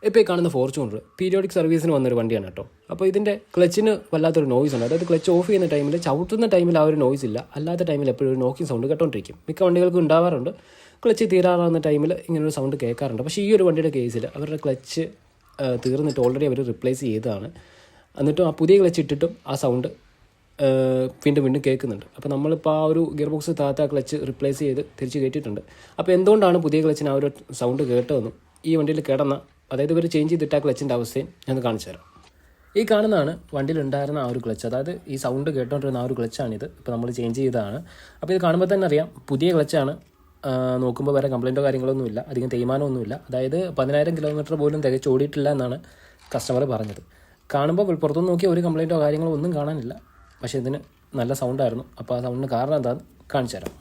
ഇപ്പോൾ ഈ കാണുന്ന ഫോർച്യൂണർ പീരിയോഡിക് സർവീസിന് വന്നൊരു വണ്ടിയാണ് കേട്ടോ. അപ്പോൾ ഇതിൻ്റെ ക്ലച്ചിന് വല്ലാത്തൊരു നോയ്സ് ഉണ്ട്. അതായത് ക്ലച്ച് ഓഫ് ചെയ്യുന്ന ടൈമിൽ, ചവിട്ടുന്ന ടൈമിൽ ആ ഒരു നോയ്സ് ഇല്ല, അല്ലാത്ത ടൈമിൽ എപ്പോഴും ഒരു നോക്കിങ് സൗണ്ട് കേട്ടോണ്ടിരിക്കും. മിക്ക വണ്ടികൾക്കും ഉണ്ടാവാറുണ്ട്. ക്ലച്ച് തീരാറാകുന്ന ടൈമിൽ ഇങ്ങനൊരു സൗണ്ട് കേൾക്കാറുണ്ട്. പക്ഷേ ഈ ഒരു വണ്ടിയുടെ കേസിൽ അവരുടെ ക്ലച്ച് തീർന്നിട്ട് ഓൾറെഡി അവർ റിപ്ലേസ് ചെയ്തതാണ്. എന്നിട്ടും ആ പുതിയ ക്ലച്ച് ഇട്ടിട്ടും ആ സൗണ്ട് വീണ്ടും വീണ്ടും കേൾക്കുന്നുണ്ട്. അപ്പോൾ നമ്മളിപ്പോൾ ആ ഒരു ഗിയർ ബോക്സ് താത്ത ക്ലച്ച് റിപ്ലേസ് ചെയ്ത് തിരിച്ച് കയറ്റിയിട്ടുണ്ട്. അപ്പോൾ എന്തുകൊണ്ടാണ് പുതിയ ക്ലച്ചിന് ആ ഒരു സൗണ്ട് കേട്ടതെന്നും ഈ വണ്ടിയിൽ കിടന്ന, അതായത് ഇവർ ചേഞ്ച് ചെയ്തിട്ട് ആ ക്ലച്ചിൻ്റെ അവസ്ഥയും ഞാൻ കാണിച്ചു തരാം. ഈ കാണുന്നതാണ് വണ്ടിയിലുണ്ടായിരുന്ന ആ ഒരു ക്ലച്ച്. അതായത് ഈ സൗണ്ട് കേട്ടോണ്ടിരുന്ന ആ ഒരു ക്ലച്ചാണിത്. ഇപ്പോൾ നമ്മൾ ചേഞ്ച് ചെയ്തതാണ്. അപ്പോൾ ഇത് കാണുമ്പോൾ തന്നെ അറിയാം പുതിയ ക്ലച്ചാണ്. നോക്കുമ്പോൾ വേറെ കംപ്ലയിൻറ്റോ കാര്യങ്ങളൊന്നുമില്ല, അധികം തേയ്മാനമൊന്നുമില്ല. അതായത് 10,000 കിലോമീറ്റർ പോലും തികച്ച് ഓടിയിട്ടില്ല എന്നാണ് കസ്റ്റമർ പറഞ്ഞത്. കാണുമ്പോൾ പുറത്തുനിന്ന് നോക്കിയാൽ ഒരു കംപ്ലയിൻറ്റോ കാര്യങ്ങളോ ഒന്നും കാണാനില്ല. പക്ഷേ ഇതിന് നല്ല സൗണ്ടായിരുന്നു. അപ്പോൾ ആ സൗണ്ടിന് കാരണം എന്താണെന്ന് കാണിച്ചു തരാം.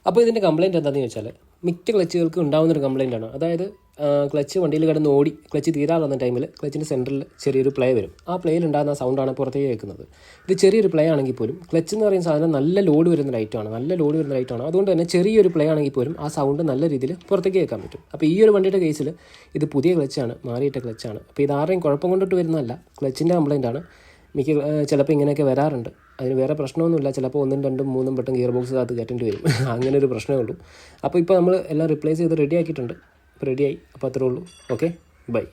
അപ്പോൾ ഇതിൻ്റെ കംപ്ലയിൻറ്റ് എന്താണെന്ന് ചോദിച്ചാൽ, മിക്ക ക്ലച്ചുകൾക്ക് ഉണ്ടാകുന്നൊരു കംപ്ലയിൻ്റാണ്. അതായത് ക്ലച്ച് വണ്ടിയിൽ കിടന്ന് ഓടി ക്ലച്ച് തീരാറുന്ന ടൈമിൽ ക്ലച്ചിൻ്റെ സെൻറ്ററിൽ ചെറിയൊരു പ്ലേ വരും. ആ പ്ലേയിൽ ഉണ്ടാകുന്ന സൗണ്ടാണ് പുറത്തേക്ക് കേൾക്കുന്നത്. ഇത് ചെറിയൊരു പ്ലേ ആണെങ്കിൽ പോലും, ക്ലച്ച് എന്ന് പറയുന്ന സാധനം നല്ല ലോഡ് വരുന്ന ലൈറ്റാണ്. അതുകൊണ്ട് തന്നെ ചെറിയൊരു പ്ലേ ആണെങ്കിൽ പോലും ആ സൗണ്ട് നല്ല രീതിയിൽ പുറത്തേക്ക് കേൾക്കാൻ പറ്റും. അപ്പോൾ ഈ ഒരു വണ്ടിയുടെ കേസിൽ ഇത് പുതിയ ക്ലച്ചാണ്, മാറിയിട്ട ക്ലച്ചാണ്. അപ്പോൾ ഇത് ആരുടെയും കുഴപ്പം കൊണ്ടിട്ട് വരുന്നതല്ല, ക്ലച്ചിൻ്റെ കംപ്ലയിൻ്റാണ്. ചിലപ്പോൾ ഇങ്ങനെയൊക്കെ വരാറുണ്ട്. അതിന് വേറെ പ്രശ്നമൊന്നുമില്ല. ചിലപ്പോൾ 1, 2, 3 വട്ടം ഗിയർ ബോക്സ് കാത്ത് കയറ്റേണ്ടി വരും. അങ്ങനെ ഒരു പ്രശ്നമേ ഉള്ളൂ. അപ്പോൾ ഇപ്പോൾ നമ്മൾ എല്ലാം റിപ്ലേസ് ചെയ്ത് റെഡി ആക്കിയിട്ടുണ്ട്. അപ്പോൾ റെഡിയായി. അപ്പോൾ അത്രേ ഉള്ളൂ. Okay, by.